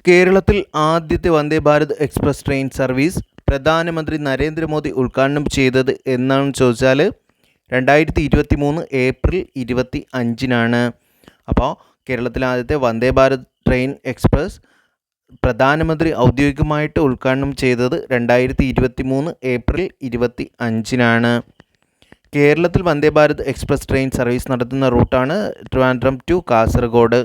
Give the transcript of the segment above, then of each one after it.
കേരളത്തിൽ ആദ്യത്തെ വന്ദേ Bharat express train service പ്രധാനമന്ത്രി നരേന്ദ്രമോദി ഉദ്ഘാടനം ചെയ്തത് എന്നാണെന്ന് ചോദിച്ചാൽ 2023 ഏപ്രിൽ 25-നാണ്. അപ്പോൾ കേരളത്തിലെ ആദ്യത്തെ വന്ദേ ഭാരത് ട്രെയിൻ എക്സ്പ്രസ് പ്രധാനമന്ത്രി ഔദ്യോഗികമായിട്ട് ഉദ്ഘാടനം ചെയ്തത് 2023 ഏപ്രിൽ 25-നാണ്. കേരളത്തിൽ Vande Bharat express train service നടത്തുന്ന റൂട്ടാണ് ട്രിവാൻഡ്രം ടു കാസർഗോഡ്.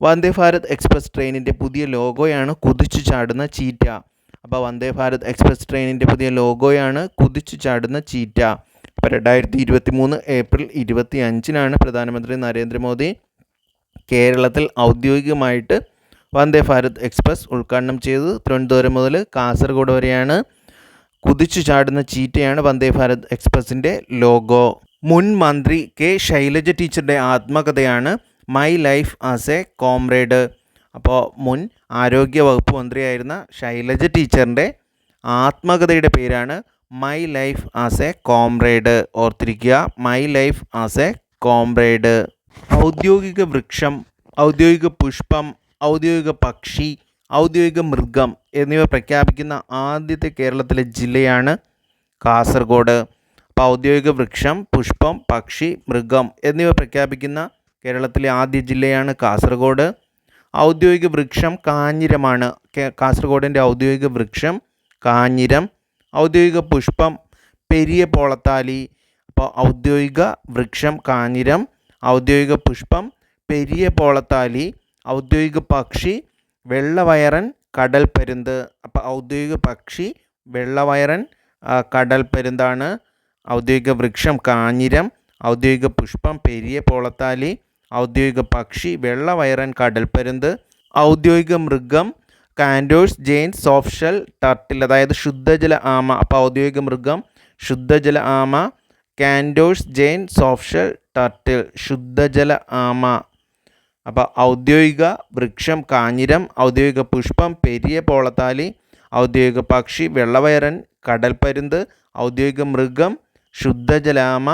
വന്ദേ ഭാരത് എക്സ്പ്രസ് ട്രെയിനിൻ്റെ പുതിയ ലോഗോയാണ് കുതിച്ചു ചാടുന്ന ചീറ്റ. അപ്പോൾ വന്ദേ ഭാരത് എക്സ്പ്രസ് ട്രെയിനിൻ്റെ പുതിയ ലോഗോയാണ് കുതിച്ചു ചാടുന്ന ചീറ്റ. അപ്പോൾ 2023 ഏപ്രിൽ 25-നാണ് പ്രധാനമന്ത്രി നരേന്ദ്രമോദി കേരളത്തിൽ ഔദ്യോഗികമായിട്ട് വന്ദേ ഭാരത് എക്സ്പ്രസ് ഉദ്ഘാടനം ചെയ്തത്. തിരുവനന്തപുരം മുതൽ കാസർഗോഡ് വരെയാണ്. കുതിച്ചു ചാടുന്ന ചീറ്റയാണ് വന്ദേ ഭാരത് എക്സ്പ്രസിൻ്റെ ലോഗോ. മുൻ മന്ത്രി കെ ശൈലജ ടീച്ചറുടെ ആത്മകഥയാണ് my life as a comrade. അപ്പോൾ മുൻ ആരോഗ്യ വകുപ്പ് മന്ത്രിയായിരുന്ന ശൈലജ ടീച്ചറിൻ്റെ ആത്മകഥയുടെ പേരാണ് my life as a comrade. ഓർത്തിരിക്കുക, my life as a comrade. ഔദ്യോഗിക വൃക്ഷം, ഔദ്യോഗിക പുഷ്പം, ഔദ്യോഗിക പക്ഷി, ഔദ്യോഗിക മൃഗം എന്നിവ പ്രഖ്യാപിക്കുന്ന ആദ്യത്തെ കേരളത്തിലെ ജില്ലയാണ് കാസർഗോഡ്. അപ്പോൾ ഔദ്യോഗിക വൃക്ഷം, പുഷ്പം, പക്ഷി, മൃഗം എന്നിവ പ്രഖ്യാപിക്കുന്ന കേരളത്തിലെ ആദ്യ ജില്ലയാണ് കാസർഗോഡ്. ഔദ്യോഗിക വൃക്ഷം കാഞ്ഞിരമാണ്. കാസർഗോഡിൻ്റെ ഔദ്യോഗിക വൃക്ഷം കാഞ്ഞിരം. ഔദ്യോഗിക പുഷ്പം പെരിയ പോളത്താലി. അപ്പോൾ ഔദ്യോഗിക വൃക്ഷം കാഞ്ഞിരം, ഔദ്യോഗിക പുഷ്പം പെരിയ പോളത്താലി. ഔദ്യോഗിക പക്ഷി വെള്ളവയറൻ കടൽപ്പരുന്ത്. അപ്പോൾ ഔദ്യോഗിക പക്ഷി വെള്ളവയറൻ കടൽപ്പരുന്താണ്. ഔദ്യോഗിക വൃക്ഷം കാഞ്ഞിരം, ഔദ്യോഗിക പുഷ്പം പെരിയ പോളത്താലി, ഔദ്യോഗിക പക്ഷി വെള്ളവയറൻ കടൽപ്പരുന്ത്. ഔദ്യോഗിക മൃഗം കാൻഡോഴ്സ് ജെയിൻ സോഫ്റ്റ് ഷെൽ ടർട്ടിൽ, അതായത് ശുദ്ധജല ആമ. അപ്പോൾ ഔദ്യോഗിക മൃഗം ശുദ്ധജല ആമ, കാൻഡോഴ്സ് ജെയിൻ സോഫ്റ്റ് ഷെൽ ടർട്ടിൽ, ശുദ്ധജല ആമ. അപ്പോൾ ഔദ്യോഗിക വൃക്ഷം കാഞ്ഞിരം, ഔദ്യോഗിക പുഷ്പം പെരിയ പോളത്താലി, ഔദ്യോഗിക പക്ഷി വെള്ളവയറൻ കടൽപ്പരുന്ത്, ഔദ്യോഗിക മൃഗം ശുദ്ധജലാമ.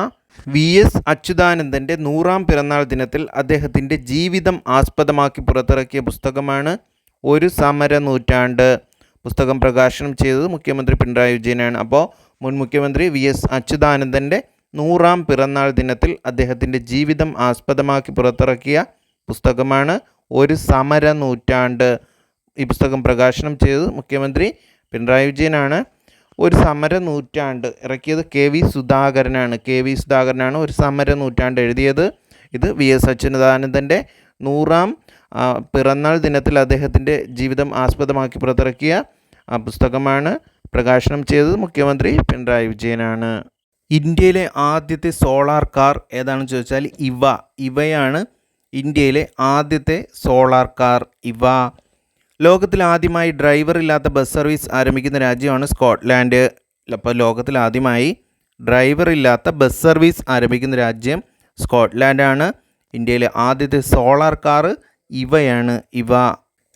VS അച്യുതാനന്ദൻ്റെ 100-ാം പിറന്നാൾ ദിനത്തിൽ അദ്ദേഹത്തിൻ്റെ ജീവിതം ആസ്പദമാക്കി പുറത്തിറക്കിയ പുസ്തകമാണ് ഒരു സമര നൂറ്റാണ്ട്. പുസ്തകം പ്രകാശനം ചെയ്തത് മുഖ്യമന്ത്രി പിണറായി വിജയനാണ്. അപ്പോൾ മുൻ മുഖ്യമന്ത്രി VS അച്യുതാനന്ദൻ്റെ 100-ാം പിറന്നാൾ ദിനത്തിൽ അദ്ദേഹത്തിൻ്റെ ജീവിതം ആസ്പദമാക്കി പുറത്തിറക്കിയ പുസ്തകമാണ് ഒരു സമര നൂറ്റാണ്ട്. ഈ പുസ്തകം പ്രകാശനം ചെയ്തത് മുഖ്യമന്ത്രി പിണറായി വിജയനാണ്. ഒരു സമര നൂറ്റാണ്ട് ഇറക്കിയത് KV സുധാകരനാണ്. KV സുധാകരനാണ് ഒരു സമര നൂറ്റാണ്ട് എഴുതിയത്. ഇത് VS അച്യുതാനന്ദൻ്റെ 100-ാം പിറന്നാൾ ദിനത്തിൽ അദ്ദേഹത്തിൻ്റെ ജീവിതം ആസ്പദമാക്കി പുറത്തിറക്കിയ പുസ്തകമാണ്. പ്രകാശനം ചെയ്തത് മുഖ്യമന്ത്രി പിണറായി വിജയനാണ്. ഇന്ത്യയിലെ ആദ്യത്തെ സോളാർ കാർ ഏതാണെന്ന് ചോദിച്ചാൽ ഇവയാണ് ഇന്ത്യയിലെ ആദ്യത്തെ സോളാർ കാർ ഇവ. ലോകത്തിൽ ആദ്യമായി ഡ്രൈവർ ഇല്ലാത്ത ബസ് സർവീസ് ആരംഭിക്കുന്ന രാജ്യമാണ് സ്കോട്ട്ലാൻഡ്. അപ്പോൾ ലോകത്തിൽ ആദ്യമായി ഡ്രൈവർ ഇല്ലാത്ത ബസ് സർവീസ് ആരംഭിക്കുന്ന രാജ്യം സ്കോട്ട്ലാൻഡാണ്. ഇന്ത്യയിലെ ആദ്യത്തെ സോളാർ കാർ ഇവയാണ് ഇവ.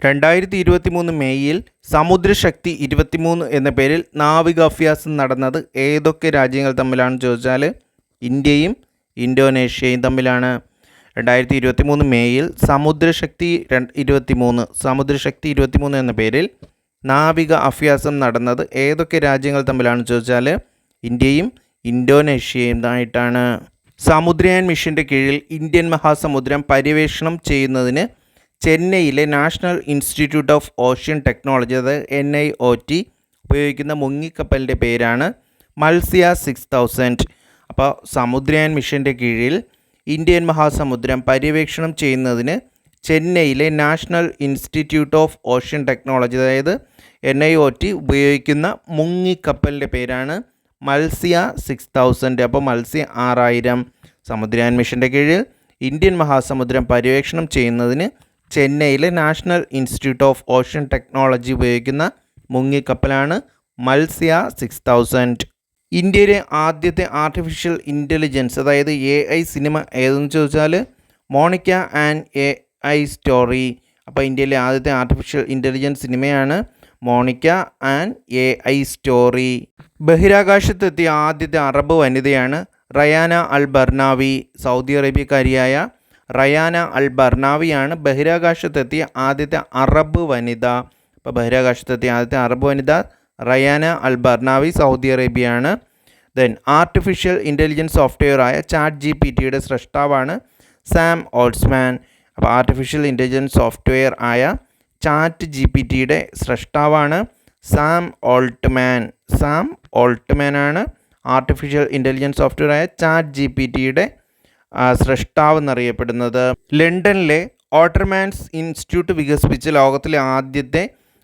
2023 മെയ്യിൽ സമുദ്രശക്തി 23 എന്ന പേരിൽ നാവികാഭ്യാസം നടന്നത് ഏതൊക്കെ രാജ്യങ്ങൾ തമ്മിലാണെന്ന് ചോദിച്ചാൽ ഇന്ത്യയും ഇന്തോനേഷ്യയും തമ്മിലാണ്. 2023 മെയ്യിൽ സമുദ്രശക്തി 23 എന്ന പേരിൽ നാവിക അഭ്യാസം നടന്നത് ഏതൊക്കെ രാജ്യങ്ങൾ തമ്മിലാണെന്ന് ചോദിച്ചാൽ ഇന്ത്യയും ഇന്തോനേഷ്യയും ആയിട്ടാണ്. സമുദ്രയാൻ മിഷൻ്റെ കീഴിൽ ഇന്ത്യൻ മഹാസമുദ്രം പര്യവേഷണം ചെയ്യുന്നതിന് ചെന്നൈയിലെ national institute of ocean technology, അതായത് NIOT ഉപയോഗിക്കുന്ന മുങ്ങിക്കപ്പലിൻ്റെ പേരാണ് മത്സ്യ 6000. അപ്പോൾ സമുദ്രയാൻ മിഷൻ്റെ കീഴിൽ ഇന്ത്യൻ മഹാസമുദ്രം പര്യവേക്ഷണം ചെയ്യുന്നതിന് ചെന്നൈയിലെ national institute of ocean technology, അതായത് NIOT ഉപയോഗിക്കുന്ന മുങ്ങിക്കപ്പലിൻ്റെ പേരാണ് മത്സ്യ 6000. അപ്പോൾ മത്സ്യ 6000. സമുദ്രയാൻ മിഷൻ്റെ കീഴിൽ ഇന്ത്യൻ മഹാസമുദ്രം പര്യവേക്ഷണം ചെയ്യുന്നതിന് ചെന്നൈയിലെ national institute of ocean technology ഉപയോഗിക്കുന്ന മുങ്ങിക്കപ്പലാണ് മത്സ്യ 6000. ഇന്ത്യയിലെ ആദ്യത്തെ ആർട്ടിഫിഷ്യൽ ഇൻ്റലിജൻസ്, അതായത് AI സിനിമ ഏതെന്ന് ചോദിച്ചാൽ മോണിക്ക ആൻഡ് AI സ്റ്റോറി. അപ്പോൾ ഇന്ത്യയിലെ ആദ്യത്തെ ആർട്ടിഫിഷ്യൽ ഇൻ്റലിജൻസ് സിനിമയാണ് മോണിക്ക ആൻഡ് AI സ്റ്റോറി. ബഹിരാകാശത്തെത്തിയ ആദ്യത്തെ അറബ് വനിതയാണ് റയാന അൽ ബർനാവി. സൗദി അറേബ്യക്കാരിയായ റയാന അൽ ബർനാവിയാണ്. ബഹിരാകാശത്തെത്തിയ ആദ്യത്തെ അറബ് വനിത. അപ്പോൾ ബഹിരാകാശത്തെത്തിയ ആദ്യത്തെ അറബ് വനിത റയാന അൽ ബർനാവി, സൗദി അറേബ്യയാണ്. ദെൻ ആർട്ടിഫിഷ്യൽ ഇൻ്റലിജൻസ് സോഫ്റ്റ്വെയർ ആയ ChatGPTയുടെ സൃഷ്ടാവാണ് സാം ഓൾട്ട്മാൻ. അപ്പോൾ ആർട്ടിഫിഷ്യൽ ഇൻ്റലിജൻസ് സോഫ്റ്റ്വെയർ ആയ ChatGPTയുടെ സൃഷ്ടാവാണ് സാം ഓൾട്ട്മാനാണ് ആർട്ടിഫിഷ്യൽ ഇൻ്റലിജൻസ് സോഫ്റ്റ്വെയർ ആയ ChatGPTയുടെ സൃഷ്ടാവ് എന്നറിയപ്പെടുന്നത്. ലണ്ടനിലെ ഓട്ടർമാൻസ് ഇൻസ്റ്റിറ്റ്യൂട്ട് വികസിപ്പിച്ച ലോകത്തിലെ ആദ്യത്തെ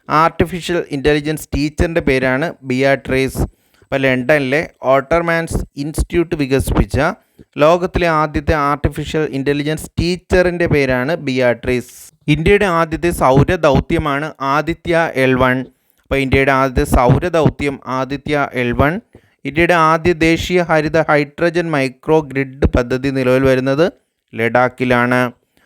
ആർട്ടിഫിഷ്യൽ ഇൻ്റലിജൻസ് ടീച്ചറിൻ്റെ പേരാണ് ബിയാട്രീസ്. അപ്പോൾ ലണ്ടനിലെ ഓട്ടർമാൻസ് ഇൻസ്റ്റിറ്റ്യൂട്ട് വികസിപ്പിച്ച ലോകത്തിലെ ആദ്യത്തെ ആർട്ടിഫിഷ്യൽ ഇൻ്റലിജൻസ് ടീച്ചറിൻ്റെ പേരാണ് ബിയാട്രീസ്. ഇന്ത്യയുടെ ആദ്യത്തെ സൗരദൗത്യമാണ് ആദിത്യ L1. അപ്പോൾ ഇന്ത്യയുടെ ആദ്യത്തെ സൗരദൗത്യം ആദിത്യ L1. ഇന്ത്യയുടെ ആദ്യ ദേശീയ ഹരിത ഹൈഡ്രജൻ മൈക്രോ ഗ്രിഡ് പദ്ധതി നിലവിൽ വരുന്നത് ലഡാക്കിലാണ്.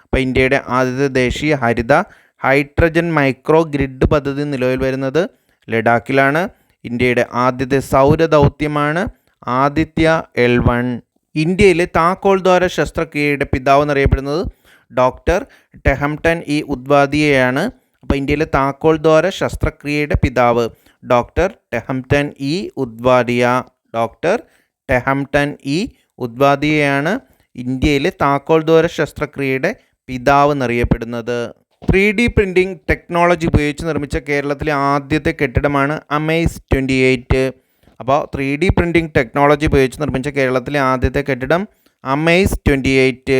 അപ്പോൾ ഇന്ത്യയുടെ ആദ്യത്തെ ദേശീയ ഹരിത ഹൈഡ്രജൻ മൈക്രോ ഗ്രിഡ് പദ്ധതി നിലവിൽ വരുന്നത് ലഡാക്കിലാണ്. ഇന്ത്യയുടെ ആദ്യത്തെ സൗരദൗത്യമാണ് ആദിത്യ L1. ഇന്ത്യയിലെ താക്കോൽ ദ്വാര ശസ്ത്രക്രിയയുടെ പിതാവ് എന്നറിയപ്പെടുന്നത് ഡോക്ടർ ടെഹംടൺ ഇ ഉദ്വാദിയയാണ്. അപ്പോൾ ഇന്ത്യയിലെ താക്കോൽ ദ്വാര ശസ്ത്രക്രിയയുടെ പിതാവ് ഡോക്ടർ ടെഹംടൺ ഇ ഉദ്വാദിയയാണ് ഇന്ത്യയിലെ താക്കോൽ ദ്വാര ശസ്ത്രക്രിയയുടെ പിതാവ് എന്നറിയപ്പെടുന്നത്. 3D പ്രിൻറ്റിംഗ് ടെക്നോളജി ഉപയോഗിച്ച് നിർമ്മിച്ച കേരളത്തിലെ ആദ്യത്തെ കെട്ടിടമാണ് അമേസ് 28. അപ്പോൾ 3D പ്രിൻറ്റിംഗ് ടെക്നോളജി ഉപയോഗിച്ച് നിർമ്മിച്ച കേരളത്തിലെ ആദ്യത്തെ കെട്ടിടം അമേസ് 28.